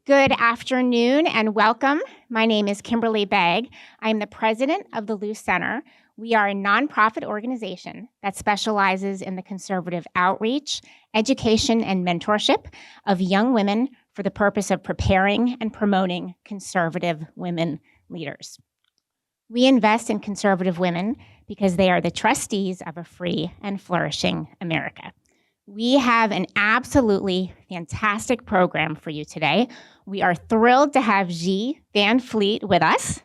Good afternoon and welcome. My name is Kimberly Begg. I'm the president of the Luce Center. We are a nonprofit organization that specializes in the conservative outreach, education, and mentorship of young women for the purpose of preparing and promoting conservative women leaders. We invest in conservative women because they are the trustees of a free and flourishing America. We have an absolutely fantastic program for you today. We are thrilled to have G. Van Fleet with us.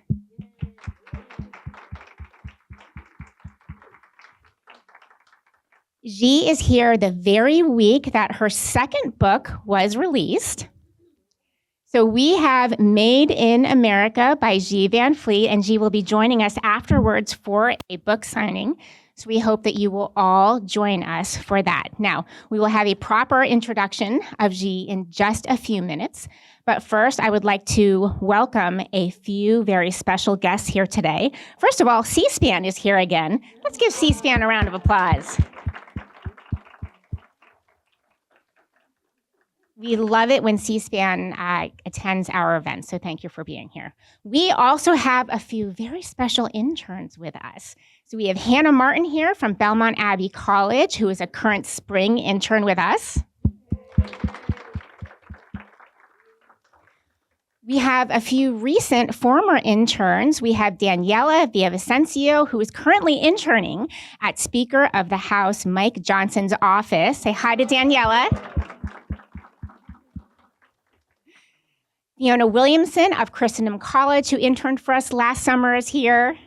G is here the very week that her second book was released. So we have Made in America by G. Van Fleet, and G will be joining us afterwards for a book signing. So we hope that you will all join us for that. Now, we will have a proper introduction of G in just a few minutes. But first, I would like to welcome a few very special guests here today. First of all, C-SPAN is here again. Let's give C-SPAN a round of applause. We love it when C-SPAN attends our events, so thank you for being here. We also have a few very special interns with us. So we have Hannah Martin here from Belmont Abbey College, who is a current spring intern with us. We have a few recent former interns. We have Daniela Villavicencio, who is currently interning at Speaker of the House Mike Johnson's office. Say hi to Daniela. Fiona Williamson of Christendom College, who interned for us last summer, is here.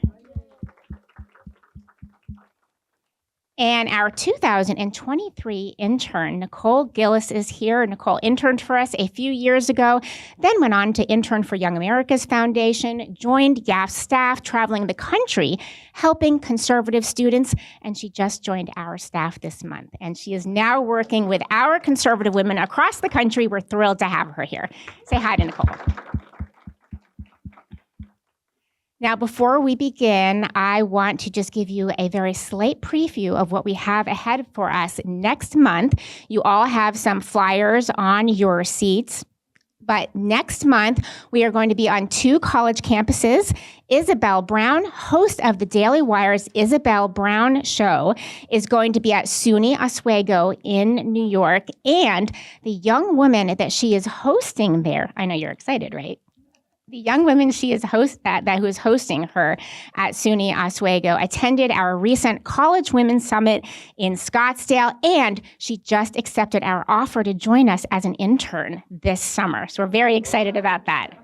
And our 2023 intern, Nicole Gillis, is here. Nicole interned for us a few years ago, then went on to intern for Young America's Foundation, joined YAF's staff, traveling the country, helping conservative students, and she just joined our staff this month. And she is now working with our conservative women across the country. We're thrilled to have her here. Say hi to Nicole. Now, before we begin, I want to just give you a very slight preview of what we have ahead for us next month. You all have some flyers on your seats. But next month, we are going to be on 2 college campuses. Isabel Brown, host of the Daily Wire's Isabel Brown Show, is going to be at SUNY Oswego in New York. And the young woman that she is hosting there, I know you're excited, right? The young woman who is hosting her at SUNY Oswego attended our recent College Women's Summit in Scottsdale, and she just accepted our offer to join us as an intern this summer. So we're very excited about that.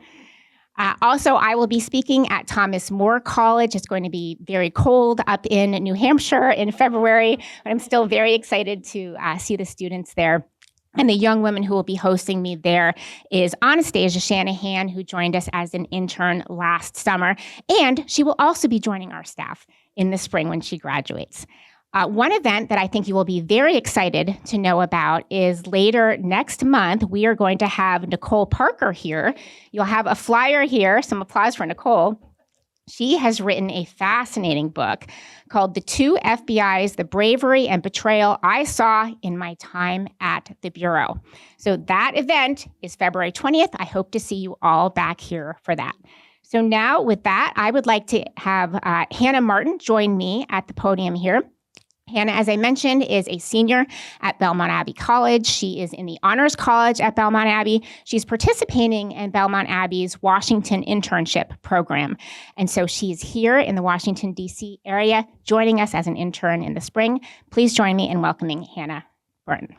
Also, I will be speaking at Thomas More College. It's going to be very cold up in New Hampshire in February, but I'm still very excited to see the students there. And the young woman who will be hosting me there is Anastasia Shanahan, who joined us as an intern last summer. And she will also be joining our staff in the spring when she graduates. One event that I think you will be very excited to know about is later next month, we are going to have Nicole Parker here. You'll have a flyer here. Some applause for Nicole. She has written a fascinating book called The Two FBIs, The Bravery and Betrayal I Saw in My Time at the Bureau. So that event is February 20th. I hope to see you all back here for that. So now with that, I would like to have Hannah Martin join me at the podium here. Hannah, as I mentioned, is a senior at Belmont Abbey College. She is in the Honors College at Belmont Abbey. She's participating in Belmont Abbey's Washington internship program. And so she's here in the Washington, D.C. area, joining us as an intern in the spring. Please join me in welcoming Hannah Martin.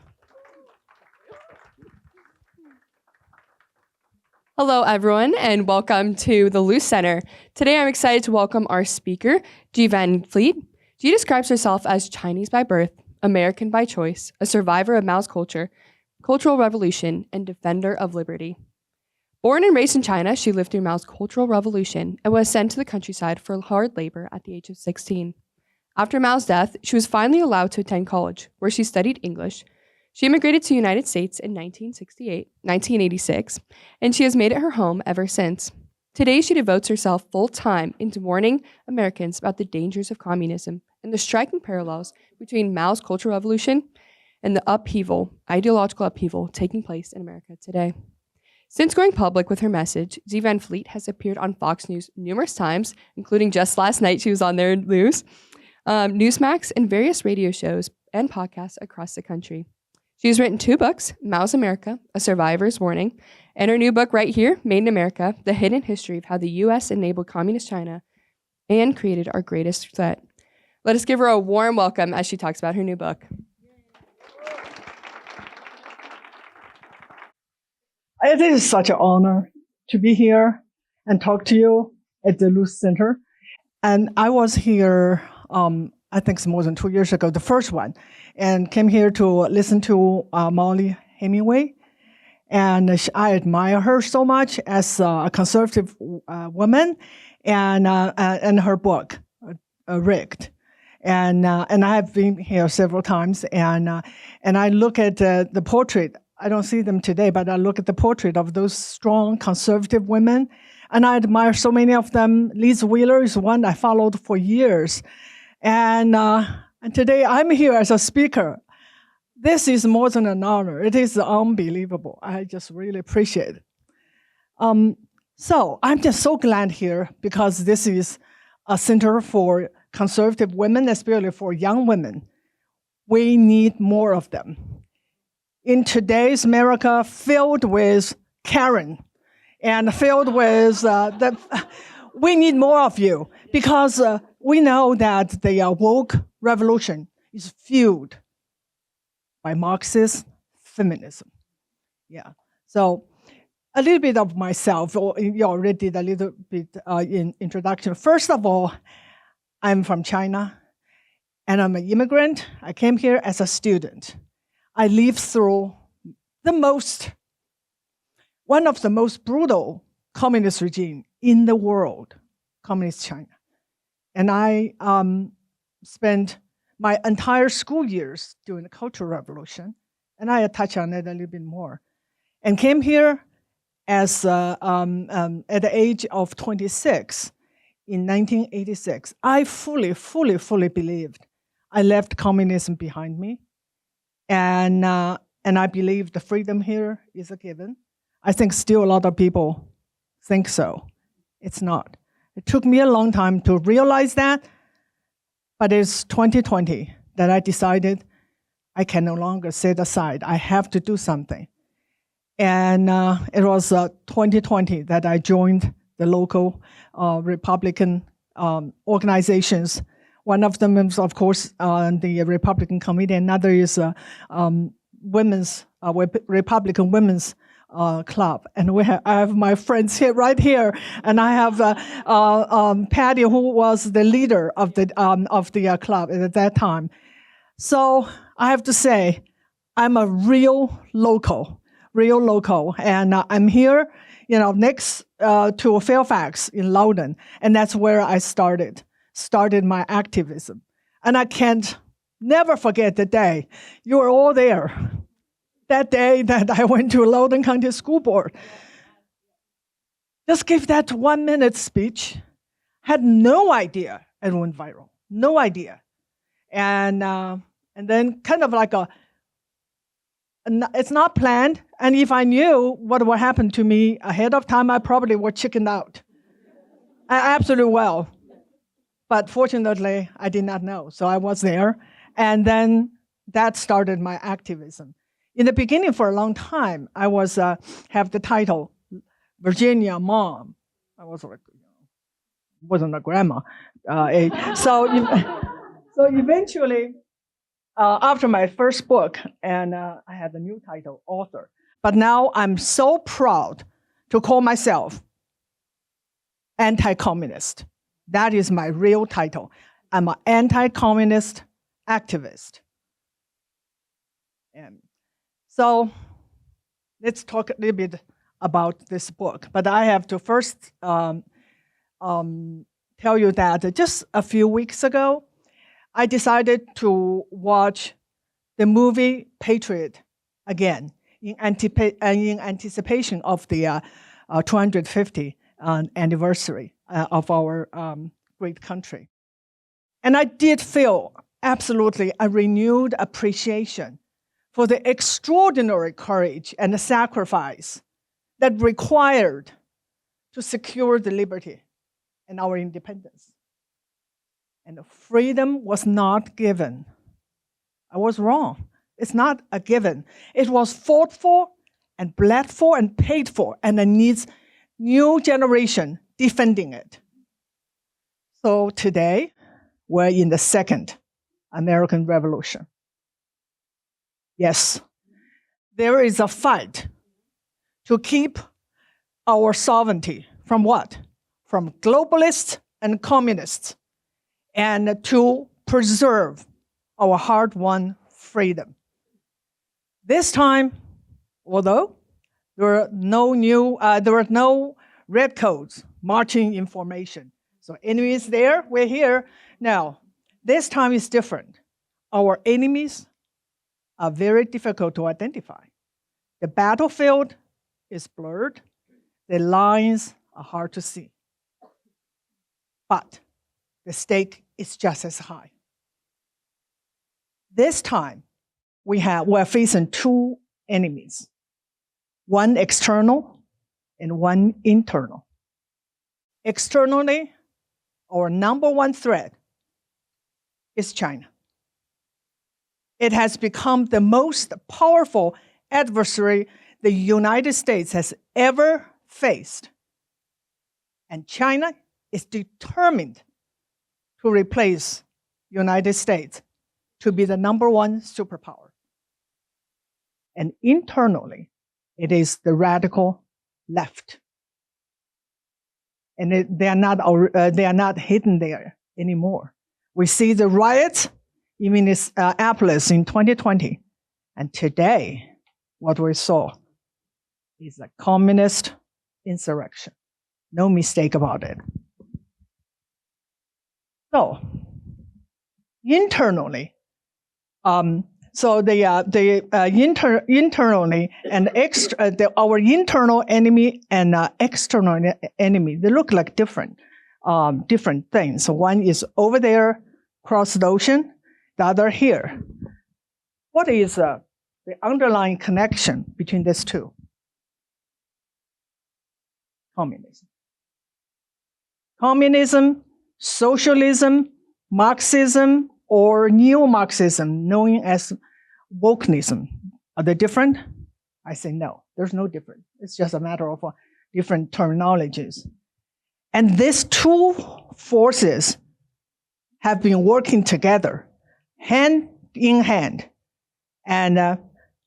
Hello, everyone, and welcome to the Luce Center. Today, I'm excited to welcome our speaker, G. Van Fleet. She describes herself as Chinese by birth, American by choice, a survivor of Mao's culture, Cultural Revolution, and defender of liberty. Born and raised in China, she lived through Mao's Cultural Revolution and was sent to the countryside for hard labor at the age of 16. After Mao's death, she was finally allowed to attend college, where she studied English. She immigrated to the United States in 1986, and she has made it her home ever since. Today, she devotes herself full-time into warning Americans about the dangers of communism and the striking parallels between Mao's Cultural Revolution and the ideological upheaval taking place in America today. Since going public with her message, Dee Van Fleet has appeared on Fox News numerous times, including just last night she was on there, Newsmax, and various radio shows and podcasts across the country. She's written 2 books, Mao's America, A Survivor's Warning, and her new book right here, Made in America, The Hidden History of How the U.S. Enabled Communist China and Created Our Greatest Threat. Let us give her a warm welcome as she talks about her new book. It is such an honor to be here and talk to you at the Luce Center. And I was here, I think it's more than 2 years ago, the first one, and came here to listen to Molly Hemingway. And I admire her so much as a conservative woman, and her book, Rigged. And I have been here several times, and I look at the portrait. I don't see them today, but I look at the portrait of those strong conservative women, and I admire so many of them. Liz Wheeler is one I followed for years. And today I'm here as a speaker. This is more than an honor. It is unbelievable. I just really appreciate it. So I'm just so glad here because this is a center for conservative women, especially for young women. We need more of them. In today's America, filled with Karen and filled with we need more of you because we know that the woke revolution is fueled by Marxist feminism. Yeah. So a little bit of myself, or you already did a little bit in introduction. First of all, I'm from China, and I'm an immigrant. I came here as a student. I lived through one of the most brutal communist regime in the world, Communist China. And I spent my entire school years during the Cultural Revolution, and I touch on it a little bit more. And came here as at the age of 26 in 1986. I fully believed I left communism behind me. And I believe the freedom here is a given. I think still a lot of people think so. It's not. It took me a long time to realize that, but it's 2020 that I decided I can no longer sit aside. I have to do something. And it was 2020 that I joined the local Republican organizations. One of them is, of course, the Republican Committee. Another is Republican Women's Club. And I have my friends here, right here, and I have Patty, who was the leader of the club at that time. So I have to say, I'm a real local, and I'm here, next to Fairfax in Loudoun, and that's where I started my activism. And I can't never forget the day. You were all there. That day that I went to Loudoun County School Board. Just gave that 1-minute speech. Had no idea it went viral. No idea. And then kind of like it's not planned. And if I knew what would happen to me ahead of time, I probably would chicken out. I absolutely will. But fortunately, I did not know. So I was there. And then that started my activism. In the beginning, for a long time, I was have the title Virginia Mom. I was like, wasn't a grandma. So eventually, after my first book, and I had the new title, author. But now I'm so proud to call myself anti-communist. That is my real title. I'm an anti-communist activist. And so let's talk a little bit about this book. But I have to first tell you that just a few weeks ago, I decided to watch the movie Patriot again in anticipation of the 250th anniversary of our great country. And I did feel absolutely a renewed appreciation for the extraordinary courage and the sacrifice that required to secure the liberty and our independence. And the freedom was not given. I was wrong. It's not a given. It was fought for and bled for and paid for, and it needs new generation defending it. So today, we're in the second American Revolution. Yes, there is a fight to keep our sovereignty from what? From globalists and communists, and to preserve our hard-won freedom. This time, although there were no redcoats marching in formation. So enemies there, we're here. Now, this time is different. Our enemies are very difficult to identify. The battlefield is blurred. The lines are hard to see. But the stake is just as high. This time, we're facing two enemies, one external and one internal. Externally, our number one threat is China. It has become the most powerful adversary the United States has ever faced. And China is determined to replace United States to be the number one superpower. And internally, it is the radical left. And they are not hidden there anymore. We see the riots in Minneapolis in 2020. And today, what we saw is a communist insurrection. No mistake about it. So, internally, internally and our internal enemy and external enemy, they look like different things. So one is over there, across the ocean, the other here. What is the underlying connection between these two? Communism. Communism, socialism, Marxism, or neo-Marxism, known as wokeism. Are they different? I say no, there's no difference. It's just a matter of different terminologies. And these two forces have been working together, hand in hand, and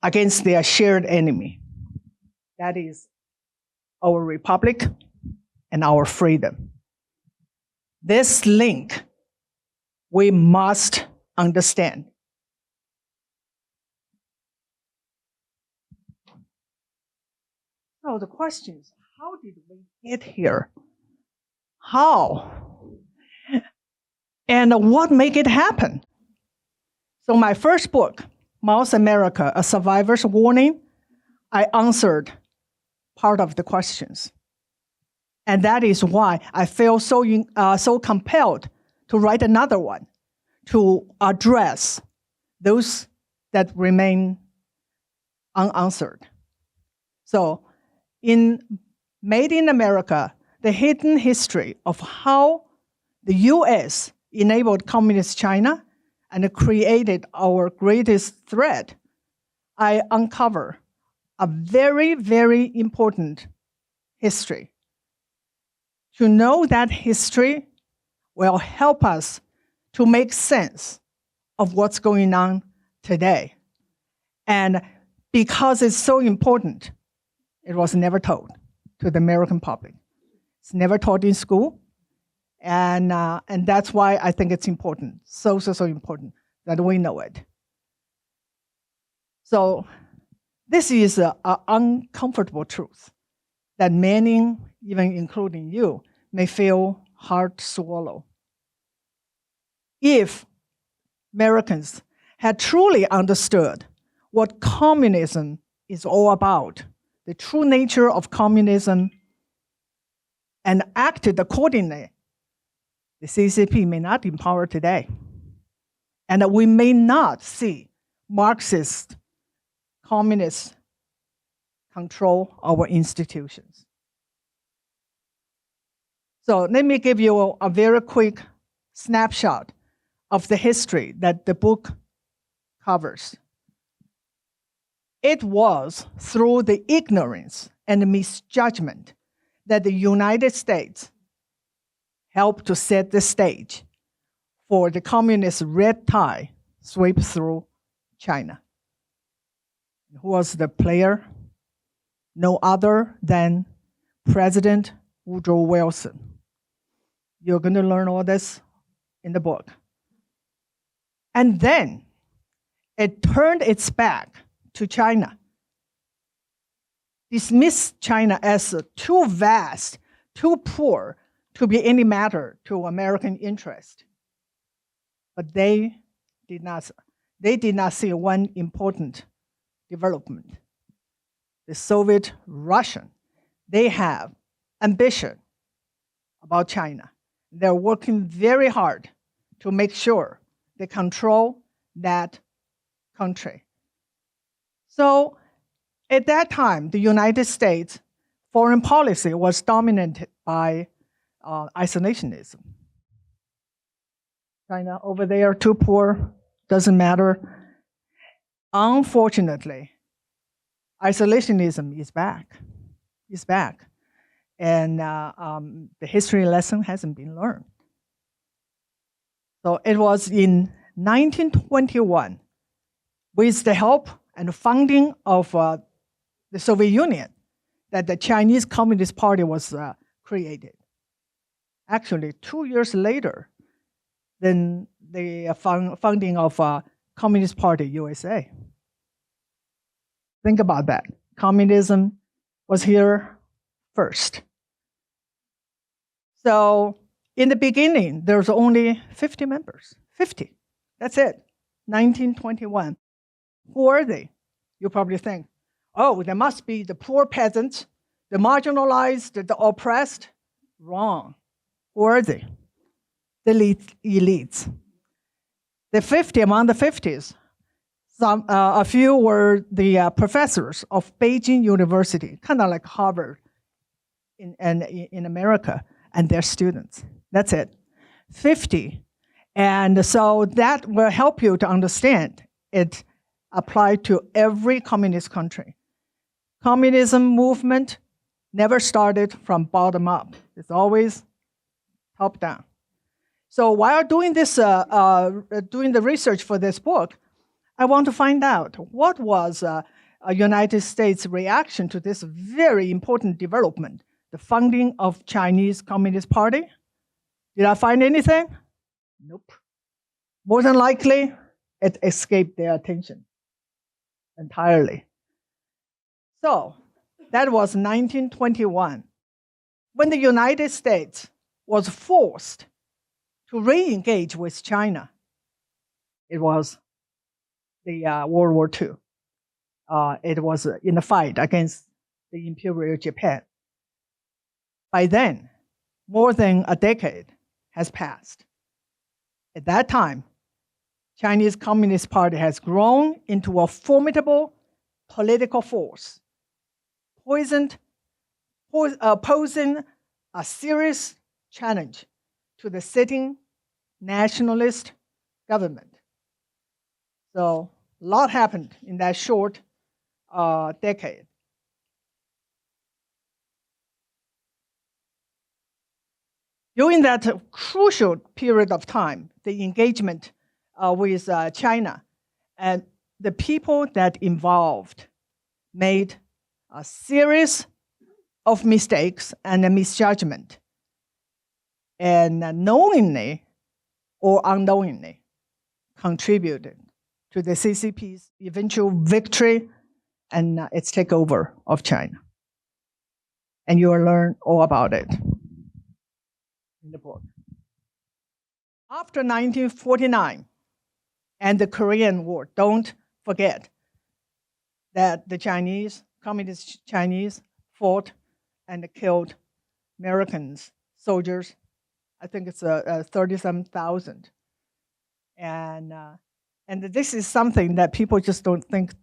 against their shared enemy. That is our republic and our freedom. This link we must understand. So the question is, how did we get here? How? And what made it happen? So my first book, Mao's America, A Survivor's Warning, I answered part of the questions. And that is why I feel so compelled to write another one to address those that remain unanswered. So in Made in America, the hidden history of how the US enabled communist China and created our greatest threat, I uncover a very, very important history. To know that history will help us to make sense of what's going on today. And because it's so important, it was never told to the American public. It's never taught in school. And that's why I think it's important, so important that we know it. So this is an uncomfortable truth that many, even including you, may feel hard to swallow. If Americans had truly understood what communism is all about, the true nature of communism, and acted accordingly, the CCP may not be in power today. And we may not see Marxist, communist control our institutions. So let me give you a very quick snapshot of the history that the book covers. It was through the ignorance and misjudgment that the United States helped to set the stage for the communist red tide sweep through China. Who was the player? No other than President Woodrow Wilson. You're going to learn all this in the book. And then it turned its back to China, dismissed China as too vast, too poor to be any matter to American interest. But they did not see one important development. The Soviet Russian, they have ambition about China. They're working very hard to make sure they control that country. So at that time, the United States foreign policy was dominated by isolationism. China over there, too poor, doesn't matter. Unfortunately, isolationism is back. It's back. And the history lesson hasn't been learned. So it was in 1921, with the help and funding of the Soviet Union, that the Chinese Communist Party was created. Actually, 2 years later than the founding of Communist Party USA. Think about that. Communism was here first. So in the beginning, there was only 50 members. 50. That's it. 1921. Who are they? You probably think, oh, there must be the poor peasants, the marginalized, the oppressed. Wrong. Who are they? The elites. The 50, among the 50s, a few were the professors of Beijing University, kind of like Harvard in America, and their students. That's it. 50. And so that will help you to understand it applied to every communist country. Communism movement never started from bottom up. It's always top down. So while doing this, doing the research for this book, I want to find out what was a United States reaction to this very important development, the founding of Chinese Communist Party. Did I find anything? Nope. More than likely, it escaped their attention entirely. So that was 1921, when the United States was forced to re-engage with China. It was the World War II. It was in the fight against the Imperial Japan. By then, more than a decade has passed. At that time, Chinese Communist Party has grown into a formidable political force, posing a serious challenge to the sitting nationalist government. So a lot happened in that short decade. During that crucial period of time, the engagement with China, and the people that involved made a series of mistakes and a misjudgment, and knowingly or unknowingly contributed to the CCP's eventual victory and its takeover of China. And you will learn all about it in the book. After 1949 and the Korean War, don't forget that the Chinese, communist Chinese, fought and killed Americans, soldiers. I think it's 37,000. And this is something that people just don't think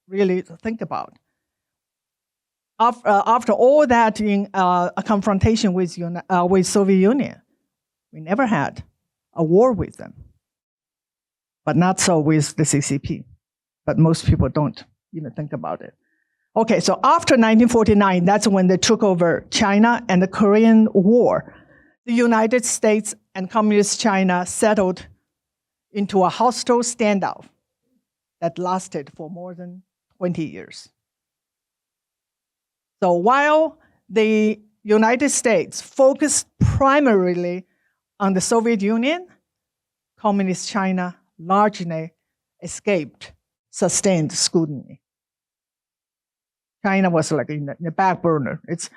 really think about. After all that in a confrontation with Soviet Union, we never had a war with them. But not so with the CCP. But most people don't even think about it. Okay, so after 1949, that's when they took over China and the Korean War. The United States and Communist China settled into a hostile standoff that lasted for more than 20 years. So while the United States focused primarily on the Soviet Union, Communist China largely escaped sustained scrutiny. China was like in the back burner. It's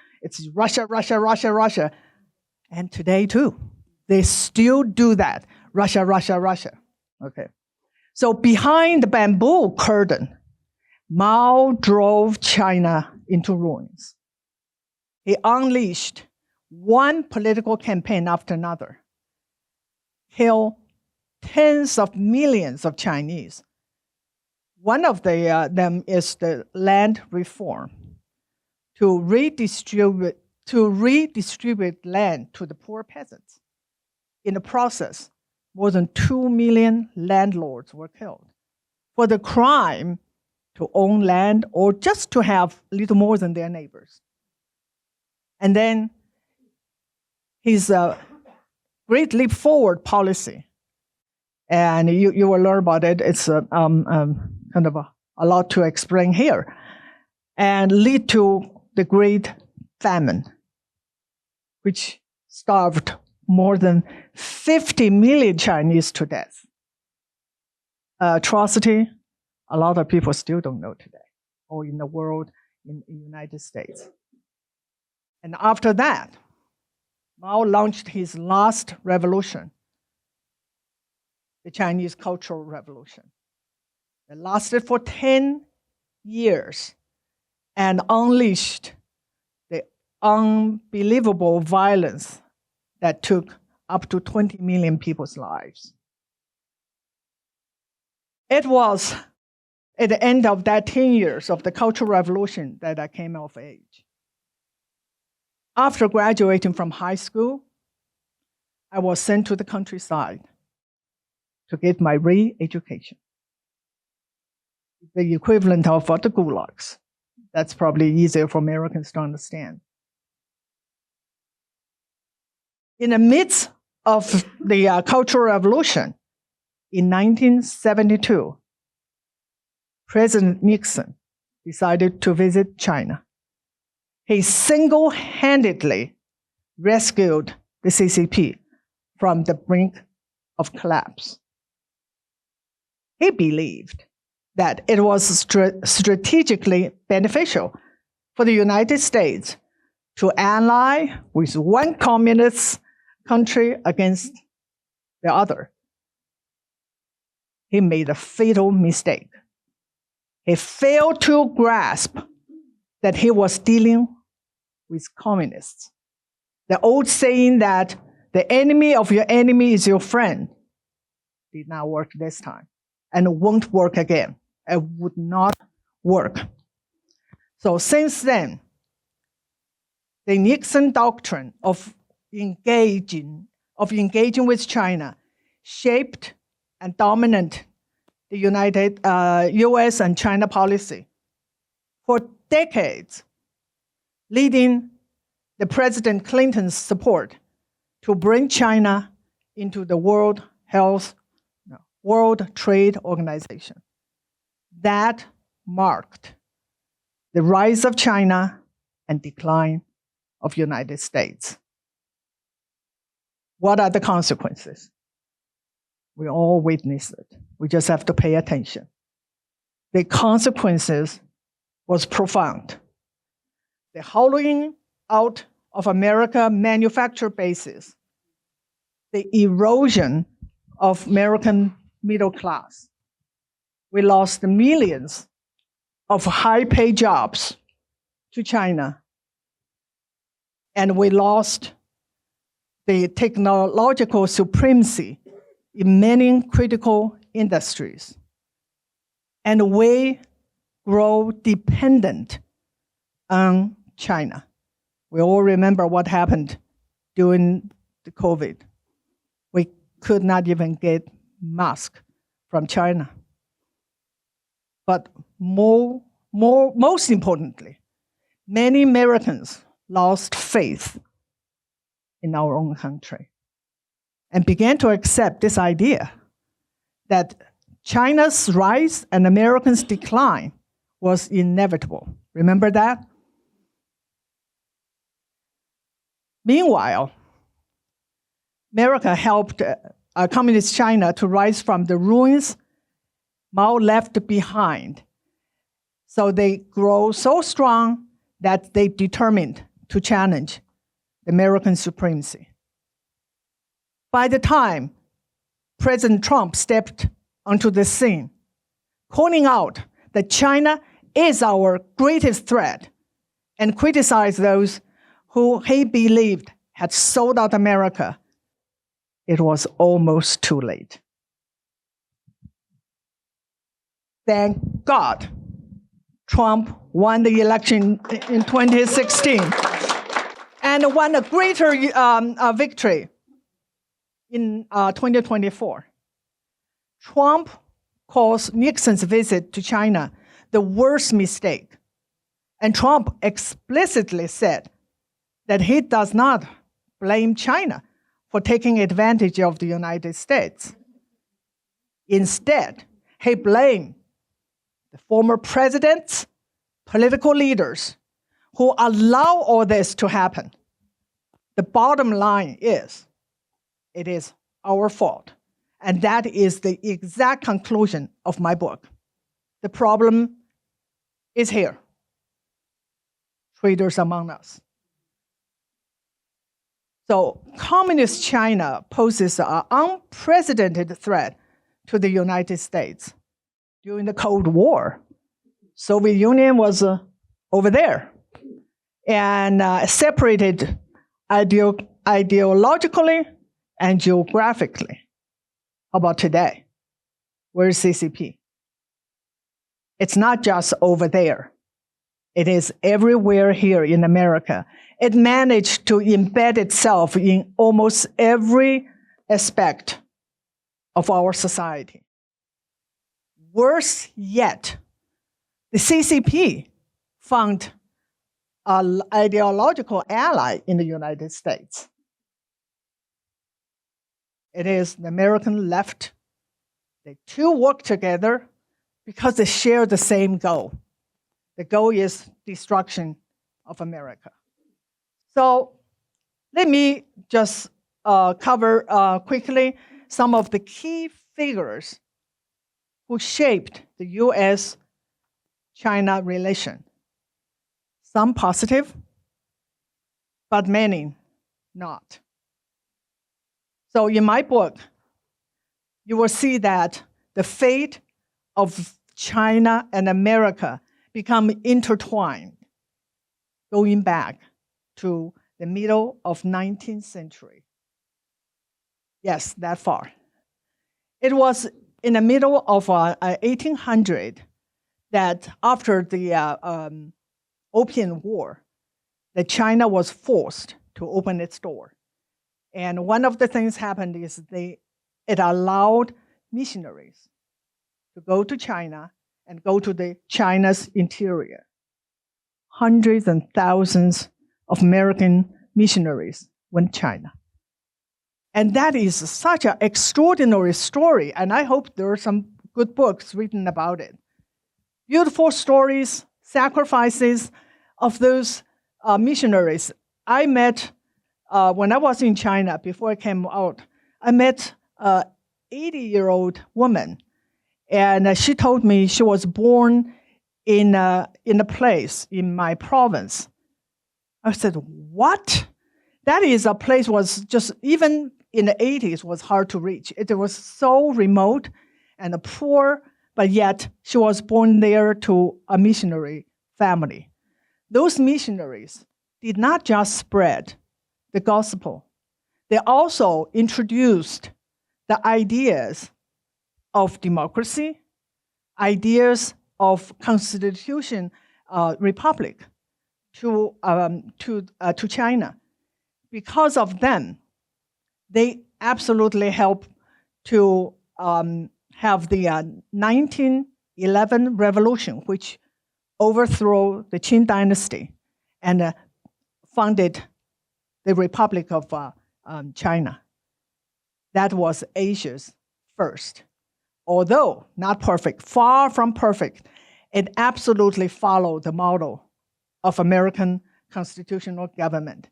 Russia, Russia, Russia, Russia. And today too, they still do that. Russia, Russia, Russia. Okay. So behind the bamboo curtain, Mao drove China into ruins. He unleashed one political campaign after another, killed tens of millions of Chinese. One of them is the land reform, to redistribute land to the poor peasants. In the process, more than 2 million landlords were killed for the crime to own land or just to have a little more than their neighbors. And then his Great Leap Forward policy, and you will learn about it. It's kind of a lot to explain here, and lead to the Great Famine, which starved more than 50 million Chinese to death. Atrocity, a lot of people still don't know today, or in the world, in the United States. And after that, Mao launched his last revolution, the Chinese Cultural Revolution. It lasted for 10 years and unleashed the unbelievable violence that took up to 20 million people's lives. It was at the end of that 10 years of the Cultural Revolution that I came of age. After graduating from high school, I was sent to the countryside to get my re-education. The equivalent of the gulags. That's probably easier for Americans to understand. In the midst of the Cultural Revolution, in 1972, President Nixon decided to visit China. He single-handedly rescued the CCP from the brink of collapse. He believed that it was strategically beneficial for the United States to ally with one communist country against the other. He made a fatal mistake. He failed to grasp that he was dealing with communists. The old saying that the enemy of your enemy is your friend did not work this time and won't work again. It would not work. So since then, the Nixon doctrine of engaging with China shaped and dominated the U.S. and China policy for decades, leading the President Clinton's support to bring China into the World Trade Organization. That marked the rise of China and decline of United States. What are the consequences? We all witnessed it. We just have to pay attention. The consequences was profound. The hollowing out of America manufacturing bases, the erosion of American middle class. We lost millions of high-paid jobs to China, and we lost the technological supremacy in many critical industries. And we grow dependent on China. We all remember what happened during the COVID. We could not even get masks from China. But most importantly, many Americans lost faith in our own country and began to accept this idea that China's rise and Americans' decline was inevitable. Remember that? Meanwhile, America helped communist China to rise from the ruins Mao left behind. So they grow so strong that they determined to challenge the American supremacy. By the time President Trump stepped onto the scene, calling out that China is our greatest threat and criticized those who he believed had sold out America, it was almost too late. Thank God Trump won the election in 2016 and won a greater victory in 2024. Trump calls Nixon's visit to China the worst mistake. And Trump explicitly said that he does not blame China for taking advantage of the United States. Instead, he blamed the former presidents, political leaders who allow all this to happen. The bottom line is, it is our fault. And that is the exact conclusion of my book. The problem is here. Traitors among us. So communist China poses an unprecedented threat to the United States. During the Cold War, Soviet Union was over there and separated ideologically and geographically. How about today? Where's CCP? It's not just over there. It is everywhere here in America. It managed to embed itself in almost every aspect of our society. Worse yet, the CCP found an ideological ally in the United States. It is the American left. They two work together because they share the same goal. The goal is destruction of America. So let me just cover quickly some of the key figures who shaped the US-China relation. Some positive, but many not. So in my book, you will see that the fate of China and America become intertwined, going back to the middle of 19th century. Yes, that far. It was in the middle of 1800 that after the Opium War, that China was forced to open its door. And one of the things happened is it allowed missionaries to go to China and go to China's interior. Hundreds and thousands of American missionaries went to China. And that is such an extraordinary story, and I hope there are some good books written about it. Beautiful stories, sacrifices of those missionaries. I met, when I was in China, before I came out, I met an 80-year-old woman, and she told me she was born in a place in my province. I said, what? That is a place was just, even in the 80s, was hard to reach. It was so remote and poor, but yet she was born there to a missionary family. Those missionaries did not just spread the gospel. They also introduced the ideas of democracy, ideas of constitution, republic to China. Because of them, they absolutely helped to have the 1911 revolution, which overthrew the Qing dynasty and founded the Republic of China. That was Asia's first. Although not perfect, far from perfect, it absolutely followed the model of American constitutional government.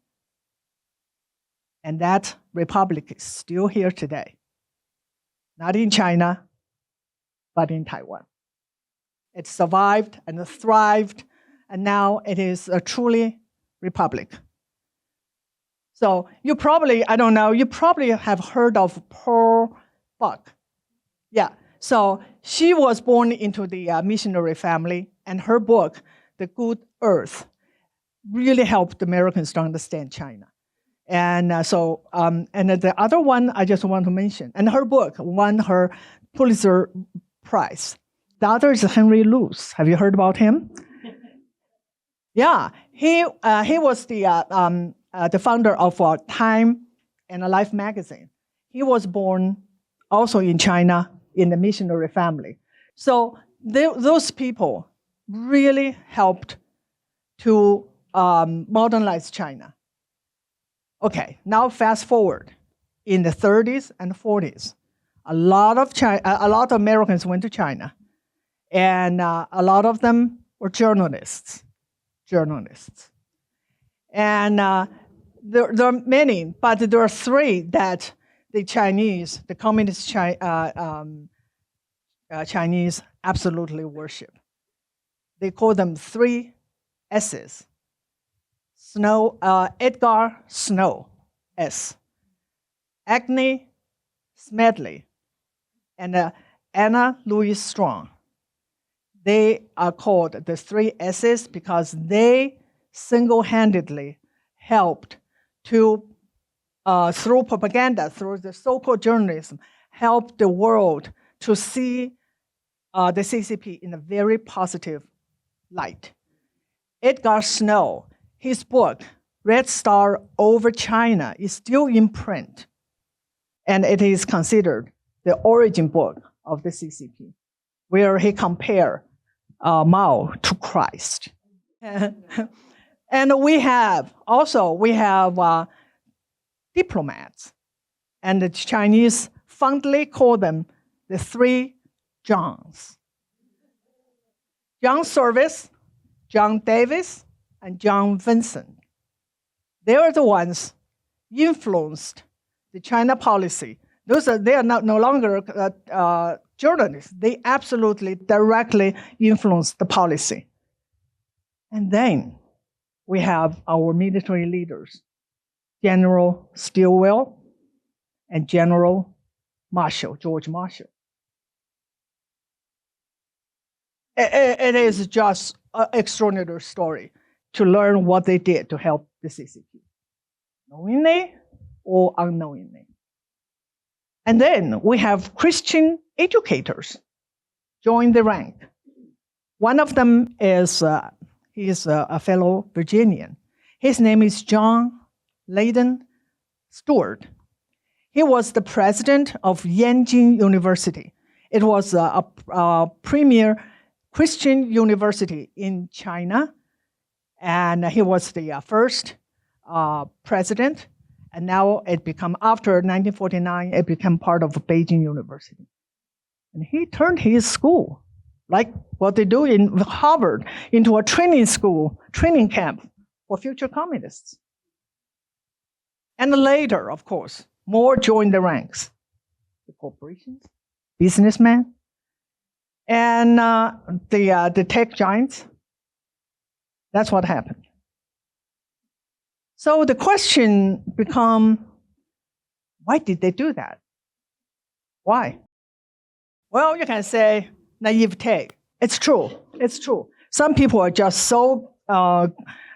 And that republic is still here today. Not in China, but in Taiwan. It survived and thrived, and now it is a truly republic. So you probably, I don't know, you probably have heard of Pearl Buck. Yeah, so she was born into the missionary family, and her book, The Good Earth, really helped Americans to understand China. And and the other one I just want to mention, and her book won her Pulitzer Prize. The other is Henry Luce. Have you heard about him? Yeah, he was the founder of Time and Life magazine. He was born also in China in the missionary family. So those people really helped to modernize China. Okay, now fast forward. In the 30s and 40s, a lot of Americans went to China, and a lot of them were journalists. And there are many, but there are three that the communist Chinese absolutely worship. They call them 3 S's. Edgar Snow, S. Agnes Smedley, and Anna Louise Strong. They are called the 3 S's because they single-handedly helped to, through propaganda, through the so-called journalism, help the world to see the CCP in a very positive light. Edgar Snow, his book, Red Star Over China, is still in print, and it is considered the origin book of the CCP, where he compared Mao to Christ. And we have diplomats, and the Chinese fondly call them the 3 Johns. John Service, John Davis, and John Vincent. They are the ones influenced the China policy. They are no longer journalists. They absolutely directly influenced the policy. And then we have our military leaders, General Stilwell and General Marshall, George Marshall. It is just an extraordinary story to learn what they did to help the CCP, knowingly or unknowingly. And then we have Christian educators join the rank. One of them is, he is a fellow Virginian. His name is John Leyden Stewart. He was the president of Yanjing University. It was a premier Christian university in China, and he was the first president. And now it became, after 1949, it became part of Beijing University. And he turned his school, like what they do in Harvard, into a training school, training camp for future communists. And later, of course, more joined the ranks. The corporations, businessmen, and the tech giants. That's what happened. So the question becomes, why did they do that? Why? Well, you can say naivete. It's true. It's true. Some people are just so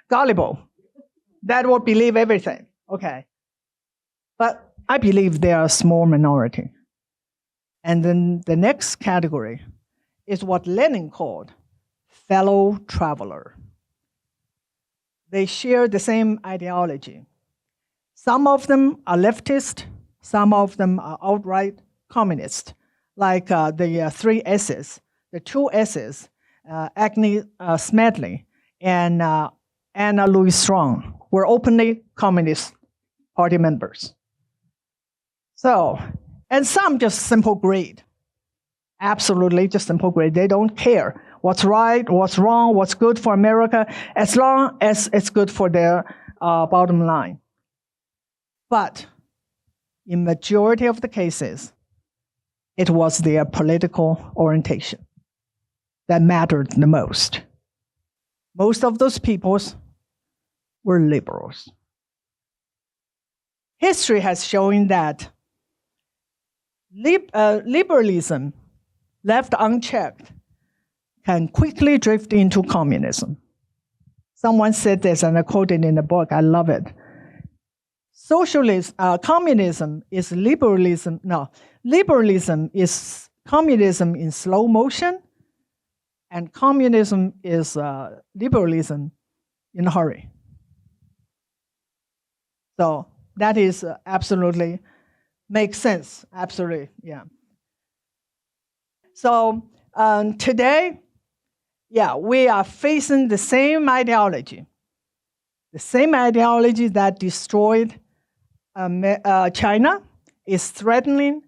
gullible that will believe everything. Okay. But I believe they are a small minority. And then the next category is what Lenin called fellow traveler. They share the same ideology. Some of them are leftist, some of them are outright communist, like the three S's, the two S's, Agnes Smedley and Anna Louise Strong were openly Communist Party members. So, and some just simple greed. Absolutely just simple greed. They don't care what's right, what's wrong, what's good for America, as long as it's good for their bottom line. But in majority of the cases, it was their political orientation that mattered the most. Most of those peoples were liberals. History has shown that liberalism, left unchecked, can quickly drift into communism. Someone said this, and I quoted in the book, I love it. Communism is liberalism. No, liberalism is communism in slow motion, and communism is liberalism in a hurry. So that is absolutely makes sense. Absolutely, yeah. So today, yeah, we are facing the same ideology that destroyed China is threatening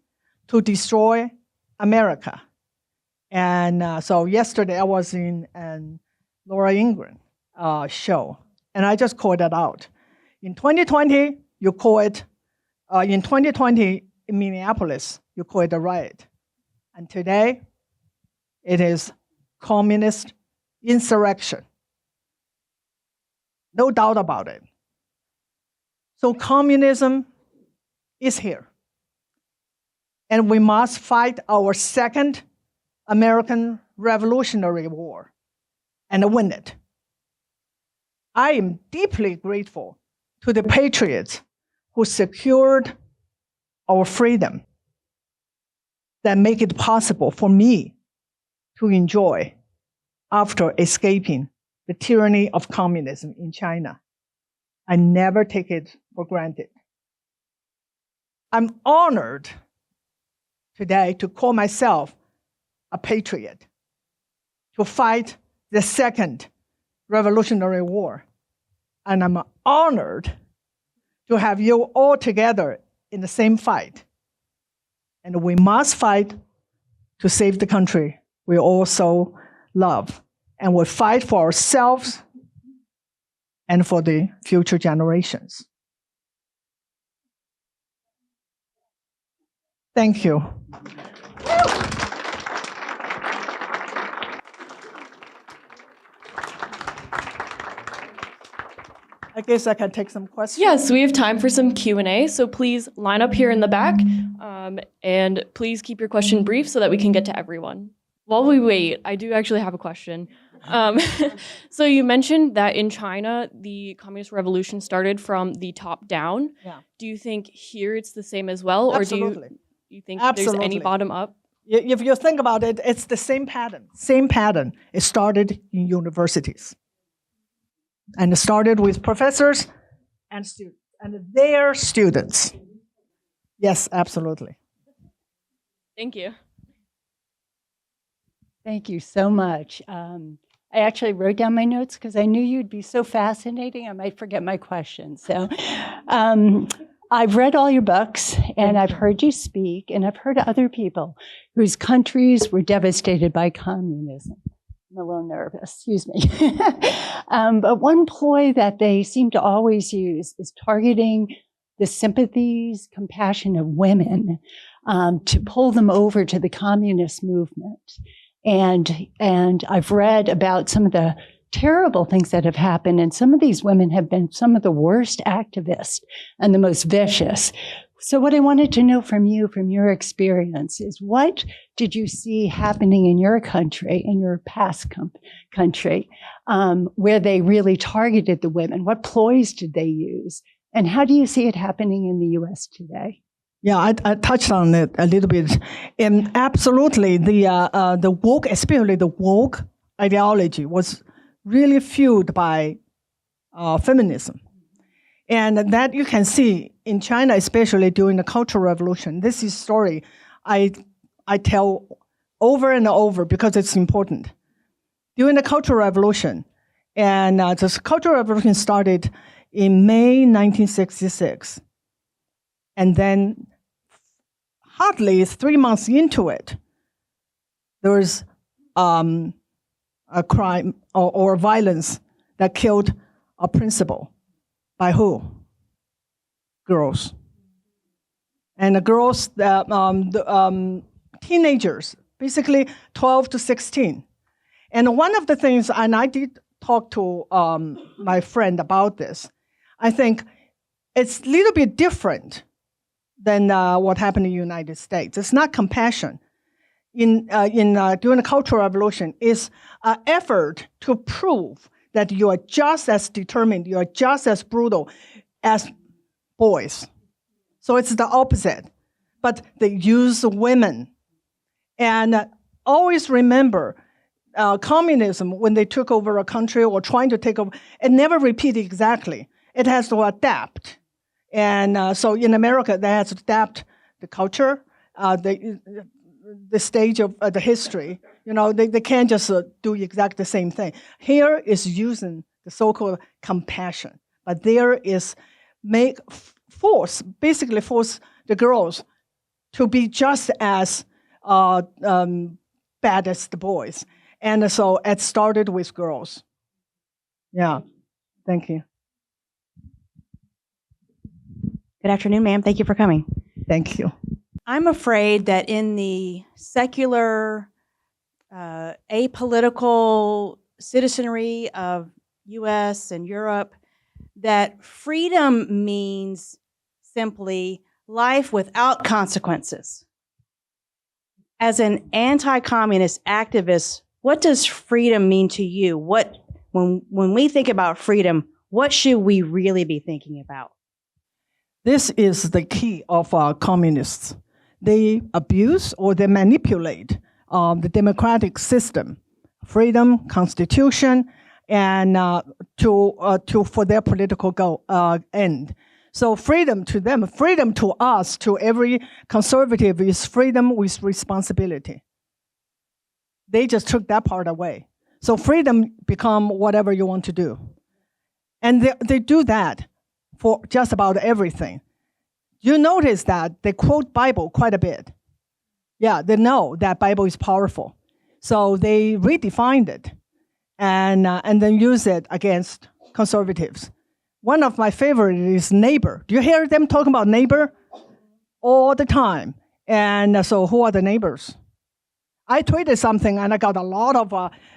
to destroy America. And so yesterday I was in Laura Ingram show, and I just called that out. In 2020, you call it, in 2020 in Minneapolis, you call it a riot. And today, it is communist insurrection. No doubt about it. So communism is here. And we must fight our second American Revolutionary War and win it. I am deeply grateful to the patriots who secured our freedom, that make it possible for me to enjoy after escaping the tyranny of communism in China. I never take it for granted. I'm honored today to call myself a patriot, to fight the second Revolutionary War. And I'm honored to have you all together in the same fight. And we must fight to save the country we all so love. And we fight for ourselves and for the future generations. Thank you. I guess I can take some questions. Yes, we have time for some Q&A, so please line up here in the back, and please keep your question brief so that we can get to everyone. While we wait, I do actually have a question. So you mentioned that in China, the communist revolution started from the top down. Yeah. Do you think here it's the same as well? Absolutely. Or do you think Absolutely. there's any bottom up? If you think about it, it's the same pattern. Same pattern. It started in universities. And it started with professors and students and their students. Yes, absolutely. Thank you. Thank you so much. I actually wrote down my notes because I knew you'd be so fascinating, I might forget my questions. So I've read all your books, and I've heard you speak, and I've heard other people whose countries were devastated by communism. I'm a little nervous, excuse me. But one ploy that they seem to always use is targeting the sympathies, compassion of women to pull them over to the communist movement. And I've read about some of the terrible things that have happened, and some of these women have been some of the worst activists and the most vicious. So what I wanted to know from you, from your experience, is what did you see happening in your country, in your past country, where they really targeted the women? What ploys did they use? And how do you see it happening in the U.S. today? Yeah, I touched on it a little bit. And absolutely, the woke, especially the woke ideology, was really fueled by feminism. And that you can see in China, especially during the Cultural Revolution. This is a story I tell over and over because it's important. During the Cultural Revolution, and the Cultural Revolution started in May 1966. And then hardly 3 months into it, there was a crime or violence that killed a principal. By who? Girls. And the girls, teenagers, basically 12 to 16. And one of the things, and I did talk to my friend about this, I think it's a little bit different than what happened in the United States. It's not compassion. During the Cultural Revolution, is an effort to prove that you are just as determined, you are just as brutal as boys. So it's the opposite. But they use women. And always remember, communism, when they took over a country or trying to take over, it never repeated exactly. It has to adapt. And so in America, they have to adapt the culture, the stage of the history. You know, they can't just do exactly the same thing. Here is using the so-called compassion, but there is basically force the girls to be just as bad as the boys. And so it started with girls. Yeah, thank you. Good afternoon, ma'am. Thank you for coming. Thank you. I'm afraid that in the secular, apolitical citizenry of US and Europe, that freedom means simply life without consequences. As an anti-communist activist, what does freedom mean to you? When we think about freedom, what should we really be thinking about? This is the key of communists. They abuse or they manipulate the democratic system, freedom, constitution, and for their political goal end. So freedom to them, freedom to us, to every conservative, is freedom with responsibility. They just took that part away. So freedom become whatever you want to do. And they do that for just about everything. You notice that they quote Bible quite a bit. Yeah, they know that Bible is powerful. So they redefined it and then use it against conservatives. One of my favorite is neighbor. Do you hear them talking about neighbor all the time? And so who are the neighbors? I tweeted something and I got a lot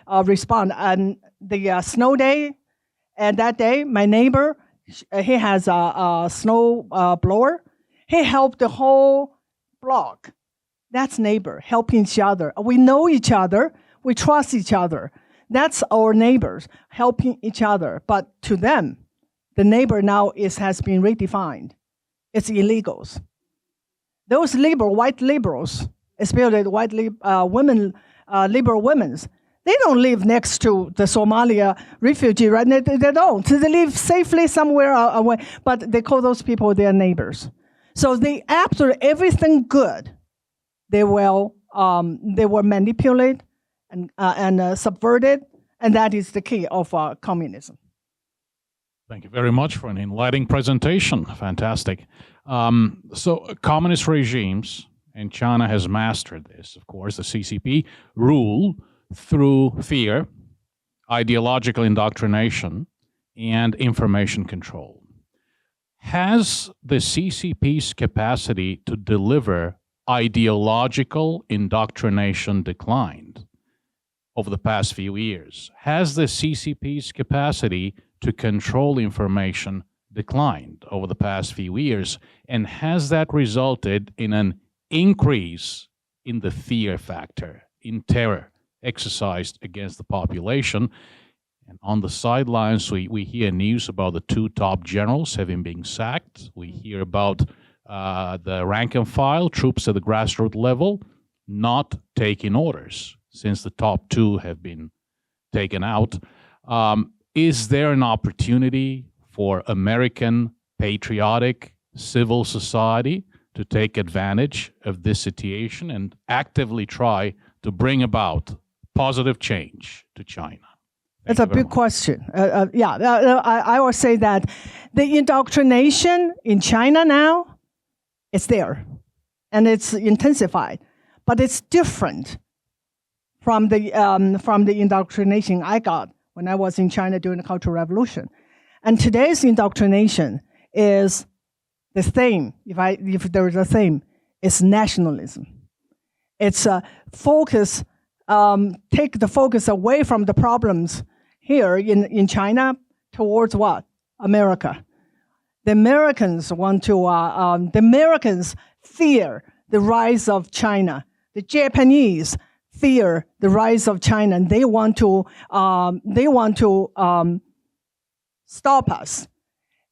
of response. And the snow day, and that day, my neighbor, he has a snow blower. He helped the whole block. That's neighbor, helping each other. We know each other. We trust each other. That's our neighbors, helping each other. But to them, the neighbor now has been redefined. It's illegals. Those white liberals, especially the white women, liberal women, they don't live next to the Somalia refugee, right? They don't. They live safely somewhere away, but they call those people their neighbors. So after everything good, they will manipulate and subverted, and that is the key of communism. Thank you very much for an enlightening presentation. Fantastic. So communist regimes, and China has mastered this, of course, the CCP, rule through fear, ideological indoctrination, and information control. Has the CCP's capacity to deliver ideological indoctrination declined over the past few years? Has the CCP's capacity to control information declined over the past few years? And has that resulted in an increase in the fear factor, in terror exercised against the population? And on the sidelines, we hear news about the 2 top generals having been sacked. We hear about the rank and file, troops at the grassroots level, not taking orders since the top 2 have been taken out. is there an opportunity for American patriotic civil society to take advantage of this situation and actively try to bring about positive change to China? It's a big question. I will say that the indoctrination in China now is there, and it's intensified, but it's different from the indoctrination I got when I was in China during the Cultural Revolution. And today's indoctrination is the theme, if there is a theme, it's nationalism. It's focus, take the focus away from the problems here in China towards what? America. The Americans the Americans fear the rise of China. The Japanese fear the rise of China, and they want to stop us.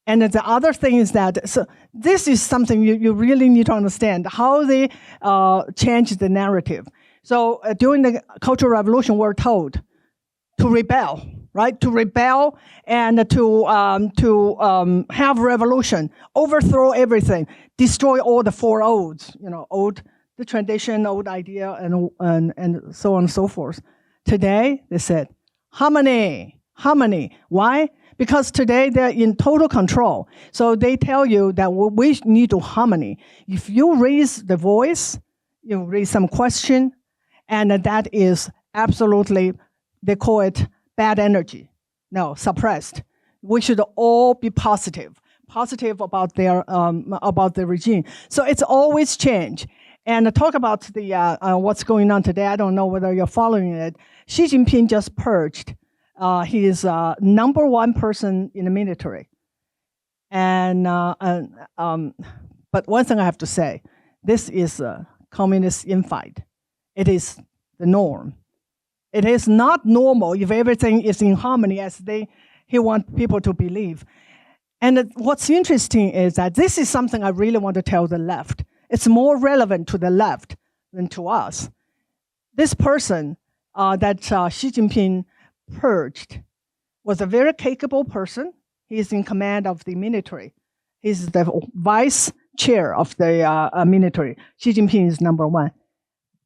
And the other thing is that, so this is something you really need to understand, how they change the narrative. So during the Cultural Revolution, we're told to rebel, right? To rebel and to have revolution, overthrow everything, destroy all the four olds, the tradition, old idea, and so on and so forth. Today, they said, harmony. Why? Because today they're in total control. So they tell you that we need to harmony. If you raise the voice, you raise some question, and that is absolutely, they call it bad energy. No, suppressed. We should all be positive about the regime. So it's always change. And talk about the what's going on today. I don't know whether you're following it. Xi Jinping just purged. He is number one person in the military. But one thing I have to say, this is a communist infight. It is the norm. It is not normal if everything is in harmony as he wants people to believe. And what's interesting is that this is something I really want to tell the left. It's more relevant to the left than to us. This person that Xi Jinping purged was a very capable person. He is in command of the military. He's the vice chair of the military. Xi Jinping is number one.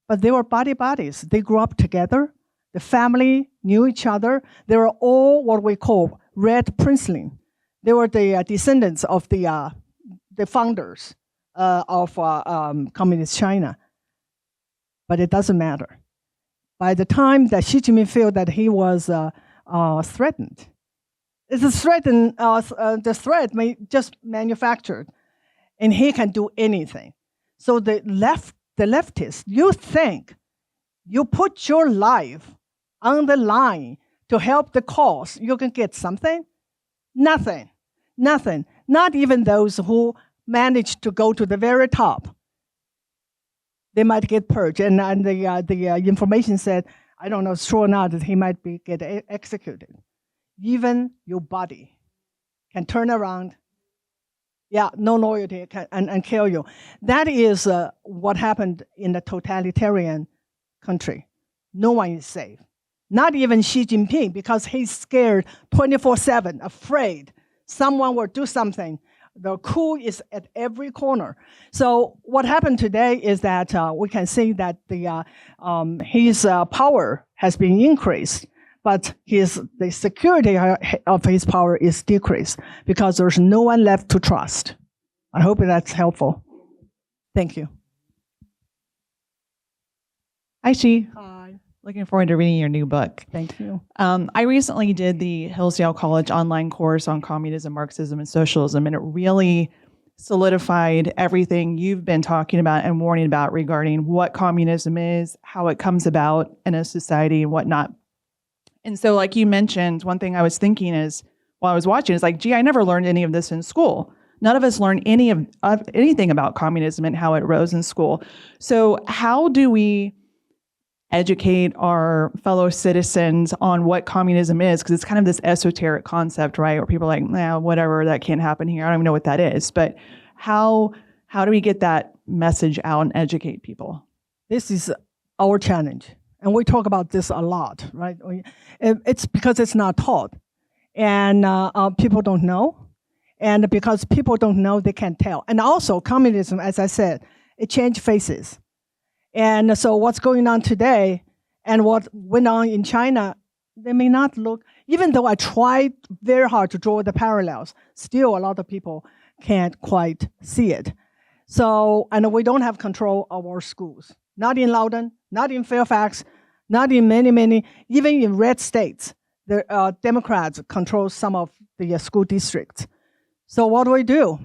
But they were buddies. They grew up together. The family knew each other. They were all what we call red princeling. They were the descendants of the founders of communist China. But it doesn't matter. By the time that Xi Jinping felt that he was threatened, the threat may just manufactured, and he can do anything. So the leftists, you think you put your life on the line to help the cause, you can get something? Nothing. Not even those who managed to go to the very top. They might get purged, and the information said, I don't know, it's true or not, that he might get executed. Even your body can turn around, no loyalty, and kill you. That is what happened in the totalitarian country. No one is safe. Not even Xi Jinping, because he's scared 24/7, afraid someone will do something. The coup is at every corner. So what happened today is that we can see that his power has been increased, but the security of his power is decreased because there's no one left to trust. I hope that's helpful. Thank you. Hi, Xi. Hi. Looking forward to reading your new book. Thank you. I recently did the Hillsdale College online course on communism, Marxism, and socialism, and it really solidified everything you've been talking about and warning about regarding what communism is, how it comes about in a society, and whatnot. And so, like you mentioned, one thing I was thinking is, while I was watching, is like, gee, I never learned any of this in school. None of us learned anything about communism and how it rose in school. So how do we educate our fellow citizens on what communism is? Because it's kind of this esoteric concept, right? Where people are like, nah, whatever, that can't happen here. I don't even know what that is. But how do we get that message out and educate people? This is our challenge. And we talk about this a lot, right? It's because it's not taught. And people don't know. And because people don't know, they can't tell. And also, communism, as I said, it changed faces. And so what's going on today and what went on in China, they may not look, even though I tried very hard to draw the parallels, still a lot of people can't quite see it. So, and we don't have control of our schools. Not in Loudoun, not in Fairfax, not in many, even in red states, the Democrats control some of the school districts. So what do?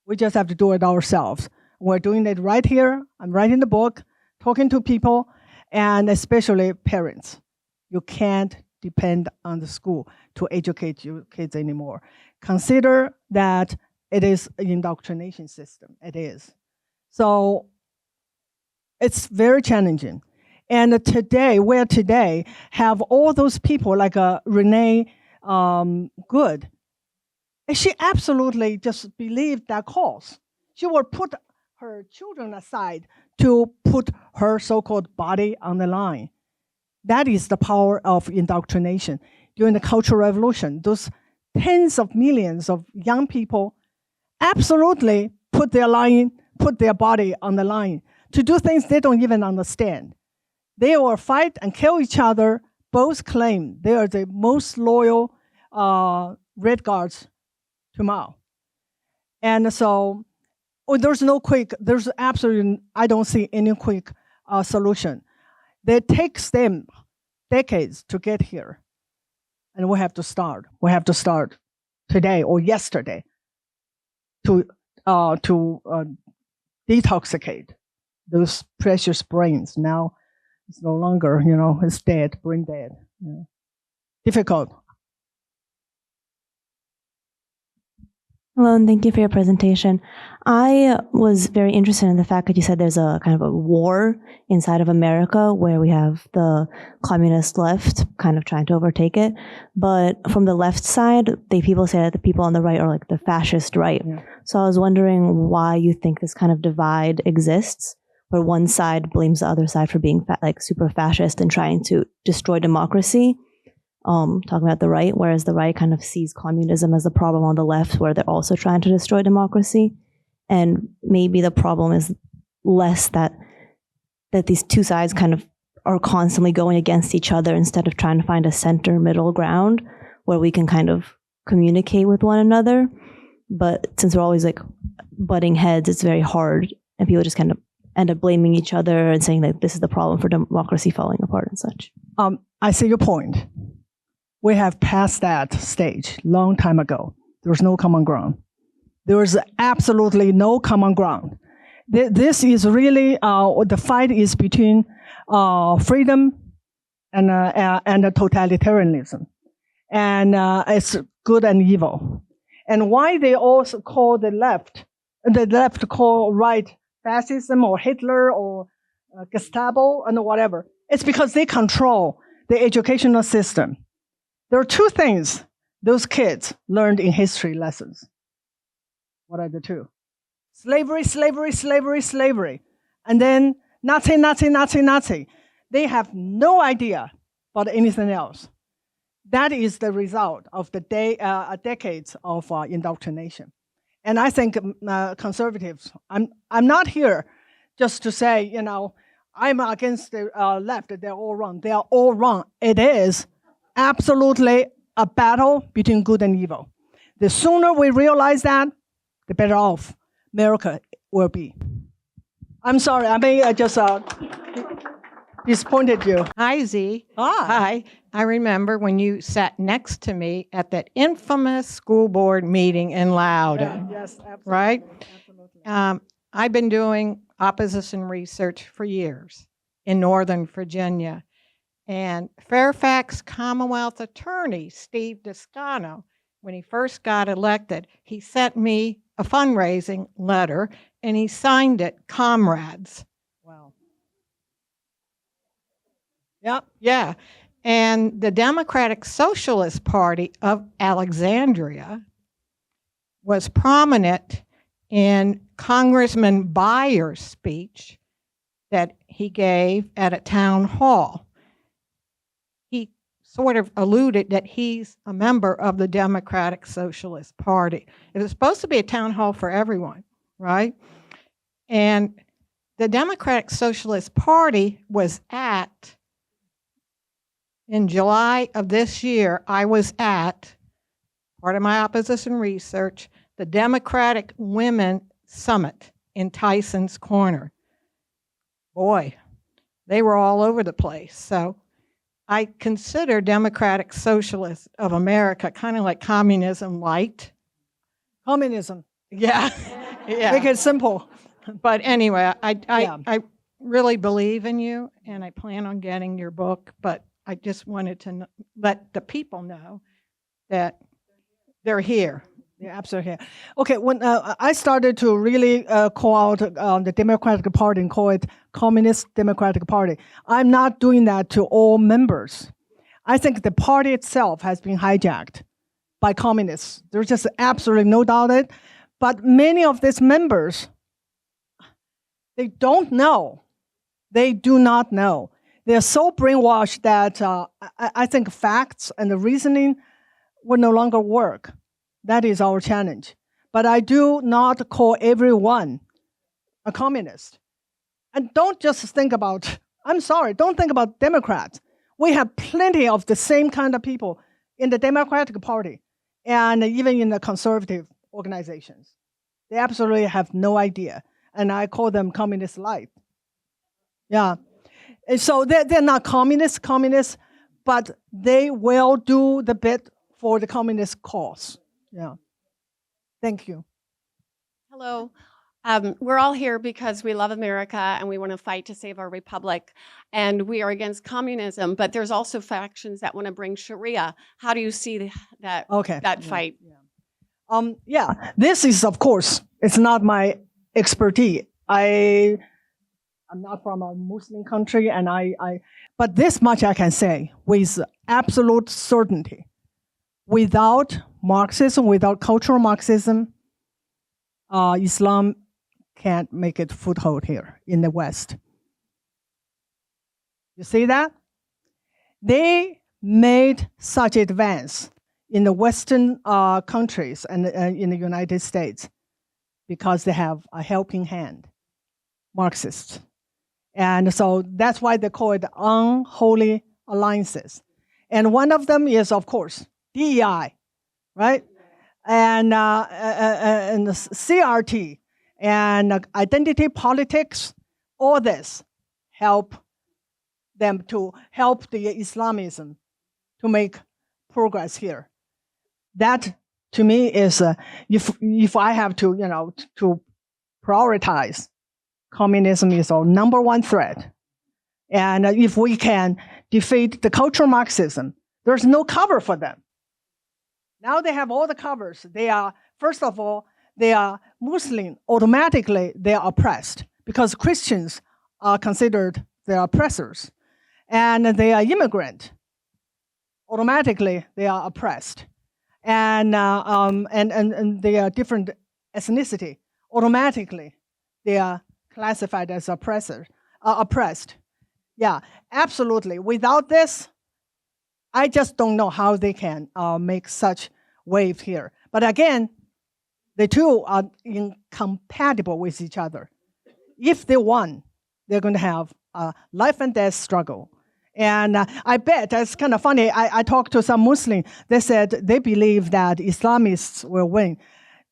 We just have to do it ourselves. We're doing it right here. I'm writing the book, talking to people, and especially parents. You can't depend on the school to educate your kids anymore. Consider that it is an indoctrination system. It is. So it's very challenging. And today, we today have all those people like Renee Good. And she absolutely just believed that cause. She would put her children aside to put her so-called body on the line. That is the power of indoctrination. During the Cultural Revolution, those tens of millions of young people absolutely put their body on the line to do things they don't even understand. They will fight and kill each other. Both claim they are the most loyal Red Guards to Mao. And so there's absolutely, I don't see any quick solution. It takes them decades to get here. And we have to start. We have to start today or yesterday to detoxicate those precious brains. Now it's no longer, it's dead, brain dead. Difficult. Hello, and thank you for your presentation. I was very interested in the fact that you said there's a kind of a war inside of America where we have the communist left kind of trying to overtake it. But from the left side, people say that the people on the right are like the fascist right. Yeah. So I was wondering why you think this kind of divide exists, where one side blames the other side for being like super fascist and trying to destroy democracy. Talking about the right, whereas the right kind of sees communism as the problem on the left, where they're also trying to destroy democracy. And maybe the problem is less that these two sides kind of are constantly going against each other instead of trying to find a center middle ground where we can kind of communicate with one another. But since we're always like butting heads, it's very hard, and people just kind of end up blaming each other and saying that this is the problem for democracy falling apart and such. I see your point. We have passed that stage long time ago. There's no common ground. There is absolutely no common ground. This is really, the fight is between freedom and totalitarianism. And it's good and evil. And why they also call the left call right fascism or Hitler or Gestapo and whatever. It's because they control the educational system. There are two things those kids learned in history lessons. What are the two? Slavery, slavery, slavery, slavery. And then Nazi, Nazi, Nazi, Nazi. They have no idea about anything else. That is the result of the decades of indoctrination. And I think conservatives, I'm not here just to say, I'm against the left, they're all wrong. They are all wrong. It is absolutely a battle between good and evil. The sooner we realize that, the better off America will be. I'm sorry, I may just disappointed you. Hi, Z. Hi. I remember when you sat next to me at that infamous school board meeting in Loudoun. Yes, absolutely. Right? Absolutely. I've been doing opposition research for years in Northern Virginia. And Fairfax Commonwealth Attorney Steve Descano, when he first got elected, he sent me a fundraising letter and he signed it, Comrades. Wow. Yep. Yeah. And the Democratic Socialist Party of Alexandria was prominent in Congressman Byer's speech that he gave at a town hall. He sort of alluded that he's a member of the Democratic Socialist Party. It was supposed to be a town hall for everyone, right? And the Democratic Socialist Party was at, in July of this year, I was at, part of my opposition research, the Democratic Women Summit in Tyson's Corner. Boy, they were all over the place. So I consider Democratic Socialists of America kind of like communism light. Communism. Yeah. Yeah. Make it simple. But anyway, Yeah. I really believe in you, and I plan on getting your book, but I just wanted to let the people know that they're here. Yeah, absolutely. Okay, when I started to really call out the Democratic Party and call it Communist Democratic Party, I'm not doing that to all members. I think the party itself has been hijacked by communists. There's just absolutely no doubt it. But many of these members, they don't know. They do not know. They're so brainwashed that I think facts and the reasoning will no longer work. That is our challenge. But I do not call everyone a communist. And don't just think about, I'm sorry, don't think about Democrats. We have plenty of the same kind of people in the Democratic Party and even in the conservative organizations. They absolutely have no idea. And I call them communist light. Yeah. And so they're not communists, but they will do the bit for the communist cause. Yeah. Thank you. Hello. We're all here because we love America and we want to fight to save our republic. And we are against communism, but there's also factions that want to bring Sharia. How do you see that fight? Yeah, this is, of course, it's not my expertise. I'm not from a Muslim country, and but this much I can say with absolute certainty. Without Marxism, without cultural Marxism, Islam can't make it foothold here in the West. You see that? They made such advance in the Western countries and in the United States because they have a helping hand, Marxists. And so that's why they call it unholy alliances. And one of them is, of course, DEI, right? And the CRT and identity politics, all this help them to help the Islamism to make progress here. That to me is if I have to to prioritize, communism is our number one threat. And if we can defeat the cultural Marxism, there's no cover for them. Now they have all the covers. They are, first of all, they are Muslim. Automatically, they are oppressed because Christians are considered their oppressors. And they are immigrant. Automatically, they are oppressed. And they are different ethnicity. Automatically, they are classified as oppressed. Yeah, absolutely. Without this, I just don't know how they can make such wave here. But again, the two are incompatible with each other. If they won, they're going to have a life and death struggle. And I bet, that's kind of funny, I talked to some Muslims, they said they believe that Islamists will win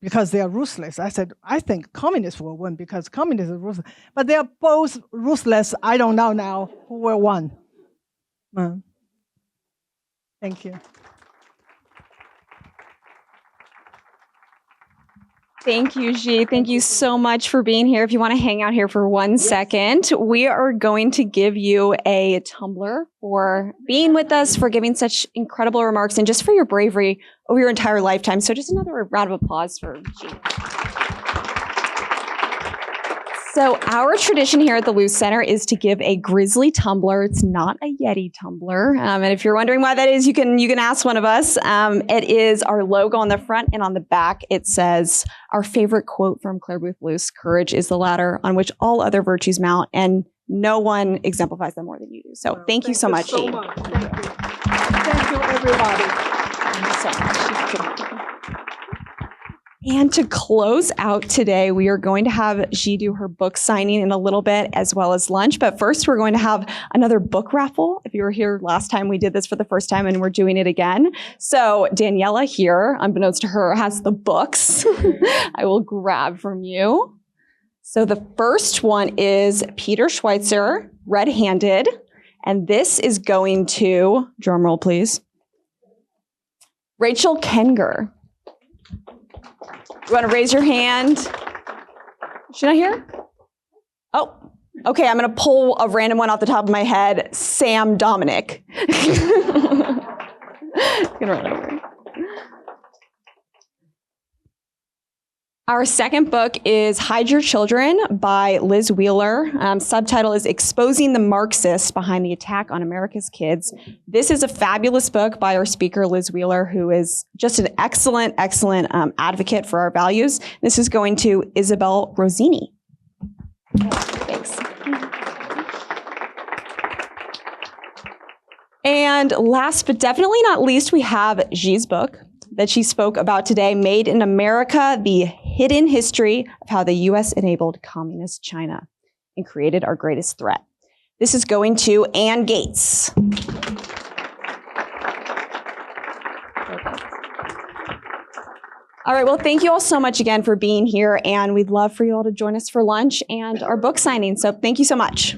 because they are ruthless. I said, I think communists will win because communists are ruthless. But they are both ruthless. I don't know now who will win. Thank you. Thank you, Xi. Thank you so much for being here. If you want to hang out here for 1 second, we are going to give you a tumbler for being with us, for giving such incredible remarks, and just for your bravery over your entire lifetime. So just another round of applause for Xi. So our tradition here at the Luce Center is to give a Grizzly tumbler. It's not a Yeti tumbler. And if you're wondering why that is, you can ask one of us. It is our logo on the front, and on the back it says our favorite quote from Clare Boothe Luce: "Courage is the ladder on which all other virtues mount, and no one exemplifies them more than you do." So thank you so much, Xi. Thank you. you, everybody. Thank you so much. And to close out today, we are going to have Xi do her book signing in a little bit, as well as lunch. But first, we're going to have another book raffle. If you were here last time, we did this for the first time, and we're doing it again. So Daniela here, unbeknownst to her, has the books I will grab from you. So the first one is Peter Schweitzer, Red-Handed. And this is going to, drumroll please, Rachel Kenger. You want to raise your hand? Is she not here? Oh, okay. I'm going to pull a random one off the top of my head. Sam Dominic. Gonna run over. Our second book is Hide Your Children by Liz Wheeler. Subtitle is Exposing the Marxists Behind the Attack on America's Kids. This is a fabulous book by our speaker, Liz Wheeler, who is just an excellent, excellent advocate for our values. This is going to Isabel Rosini. Thanks. And last but definitely not least, we have Xi's book that she spoke about today, Made in America, The Hidden History of How the U.S. Enabled Communist China and Created Our Greatest Threat. This is going to Ann Gates. All right, well, thank you all so much again for being here, and we'd love for you all to join us for lunch and our book signing. So thank you so much.